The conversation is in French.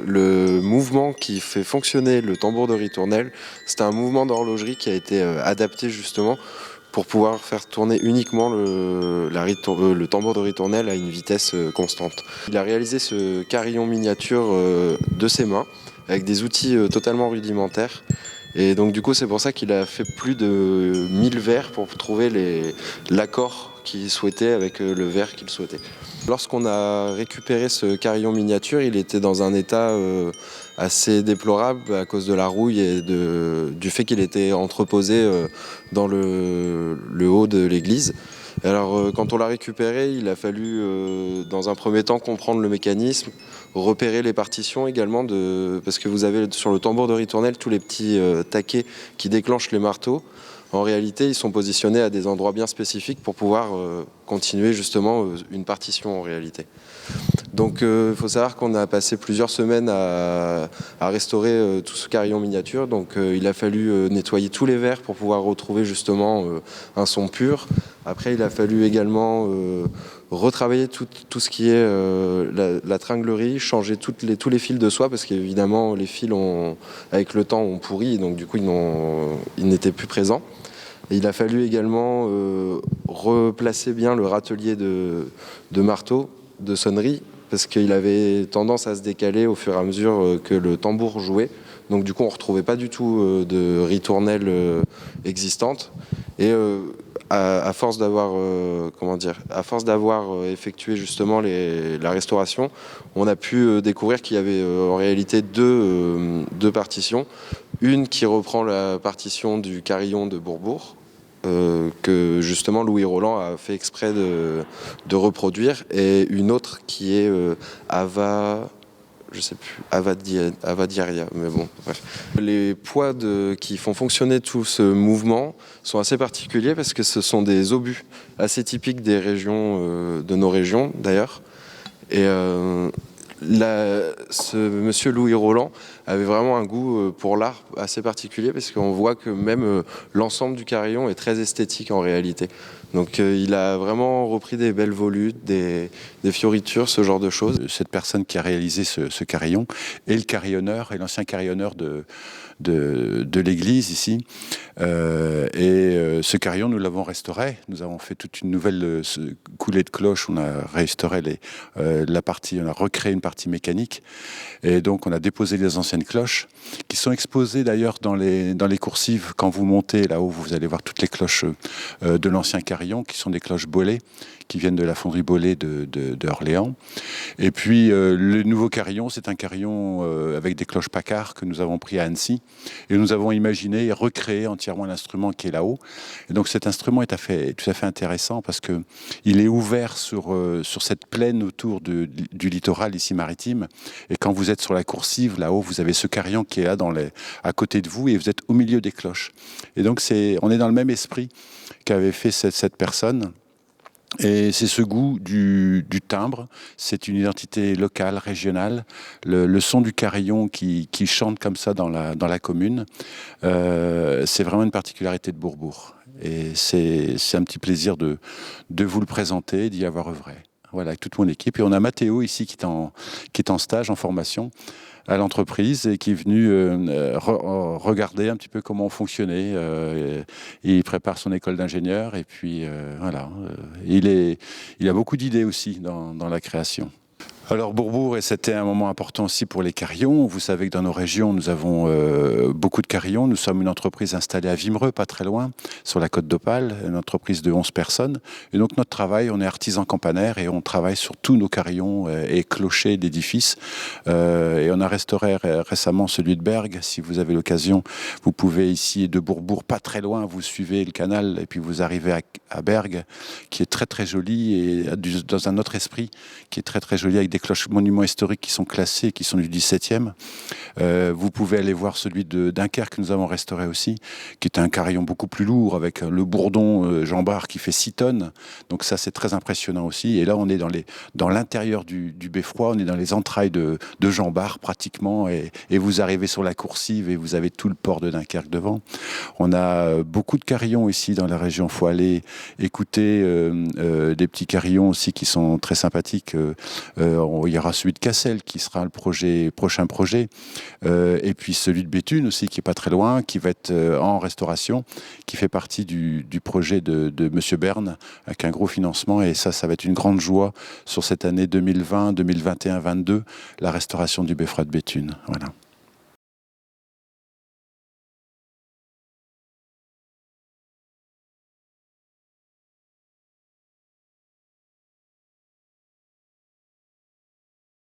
Le mouvement qui fait fonctionner le tambour de ritournelle, c'est un mouvement d'horlogerie qui a été adapté justement pour pouvoir faire tourner uniquement le tambour de ritournelle à une vitesse constante. Il a réalisé ce carillon miniature de ses mains avec des outils totalement rudimentaires. Et donc du coup c'est pour ça qu'il a fait plus de 1000 verres pour trouver l'accord qu'il souhaitait avec le verre qu'il souhaitait. Lorsqu'on a récupéré ce carillon miniature, il était dans un état assez déplorable à cause de la rouille et du fait qu'il était entreposé dans le haut de l'église. Alors quand on l'a récupéré, il a fallu dans un premier temps comprendre le mécanisme, repérer les partitions également, parce que vous avez sur le tambour de ritournelle tous les petits taquets qui déclenchent les marteaux. En réalité, ils sont positionnés à des endroits bien spécifiques pour pouvoir continuer justement une partition en réalité. Donc il faut savoir qu'on a passé plusieurs semaines à restaurer tout ce carillon miniature. Donc il a fallu nettoyer tous les verres pour pouvoir retrouver justement un son pur. Après il a fallu également retravailler tout ce qui est la tringlerie, changer tous les fils de soie parce qu'évidemment les fils avec le temps ont pourri, donc du coup ils n'étaient plus présents. Et il a fallu également replacer bien le râtelier de marteau, de sonnerie, parce qu'il avait tendance à se décaler au fur et à mesure que le tambour jouait. Donc du coup on ne retrouvait pas du tout de ritournelle existante. Et à force d'avoir effectué justement la restauration, on a pu découvrir qu'il y avait en réalité deux partitions. Une qui reprend la partition du carillon de Bourbourg, que justement Louis Roland a fait exprès de reproduire, et une autre qui est Avadiaria, mais bon, bref. Les poids qui font fonctionner tout ce mouvement sont assez particuliers parce que ce sont des obus assez typiques des régions, de nos régions d'ailleurs. Et ce monsieur Louis Roland avait vraiment un goût pour l'art assez particulier parce qu'on voit que même l'ensemble du carillon est très esthétique en réalité. Donc il a vraiment repris des belles volutes, des fioritures, ce genre de choses. Cette personne qui a réalisé ce carillon est le carillonneur, et l'ancien carillonneur de l'église ici. Ce carillon, nous l'avons restauré. Nous avons fait toute une nouvelle coulée de cloches. On a restauré la partie, on a recréé une partie mécanique. Et donc, on a déposé les anciennes cloches qui sont exposées d'ailleurs dans les coursives. Quand vous montez là-haut, vous allez voir toutes les cloches de l'ancien carillon qui sont des cloches Bollé, qui viennent de la fonderie Bollé de Orléans. Et puis, le nouveau carillon, c'est un carillon avec des cloches Paccard que nous avons pris à Annecy. Et nous avons imaginé et recréé entièrement l'instrument qui est là-haut. Et donc cet instrument est tout à fait intéressant parce qu'il est ouvert sur cette plaine autour du littoral ici maritime. Et quand vous êtes sur la coursive, là-haut, vous avez ce carillon qui est là à côté de vous et vous êtes au milieu des cloches. Et donc on est dans le même esprit qu'avait fait cette personne. Et c'est ce goût du timbre, c'est une identité locale, régionale, le son du carillon qui chante comme ça dans la commune, c'est vraiment une particularité de Bourbourg. Et c'est un petit plaisir de vous le présenter, d'y avoir œuvré. Voilà, avec toute mon équipe. Et on a Mathéo ici qui est en stage, en formation à l'entreprise et qui est venu regarder un petit peu comment on fonctionnait. Il prépare son école d'ingénieur et puis voilà. Il a beaucoup d'idées aussi dans la création. Alors Bourbourg, et c'était un moment important aussi pour les carillons. Vous savez que dans nos régions, nous avons beaucoup de carillons. Nous sommes une entreprise installée à Wimereux, pas très loin, sur la côte d'Opale, une entreprise de 11 personnes. Et donc notre travail, on est artisan campanaire et on travaille sur tous nos carillons et clochers d'édifices. Et on a restauré récemment celui de Bergues. Si vous avez l'occasion, vous pouvez ici de Bourbourg, pas très loin, vous suivez le canal et puis vous arrivez à Bergues, qui est très très joli et dans un autre esprit, qui est très très joli avec des cloches monuments historiques qui sont classés, qui sont du 17e. Vous pouvez aller voir celui de Dunkerque que nous avons restauré aussi, qui est un carillon beaucoup plus lourd avec le bourdon Jean Bart qui fait 6 tonnes. Donc ça, c'est très impressionnant aussi. Et là, on est dans l'intérieur du beffroi, on est dans les entrailles de Jean Bart pratiquement, et vous arrivez sur la coursive et vous avez tout le port de Dunkerque devant. On a beaucoup de carillons ici dans la région. Il faut aller écouter des petits carillons aussi qui sont très sympathiques. Il y aura celui de Cassel qui sera le prochain projet, et puis celui de Béthune aussi qui est pas très loin, qui va être en restauration, qui fait partie du projet de Monsieur Berne avec un gros financement, et ça va être une grande joie sur cette année 2020, 2021, 2022, la restauration du beffroi de Béthune. Voilà.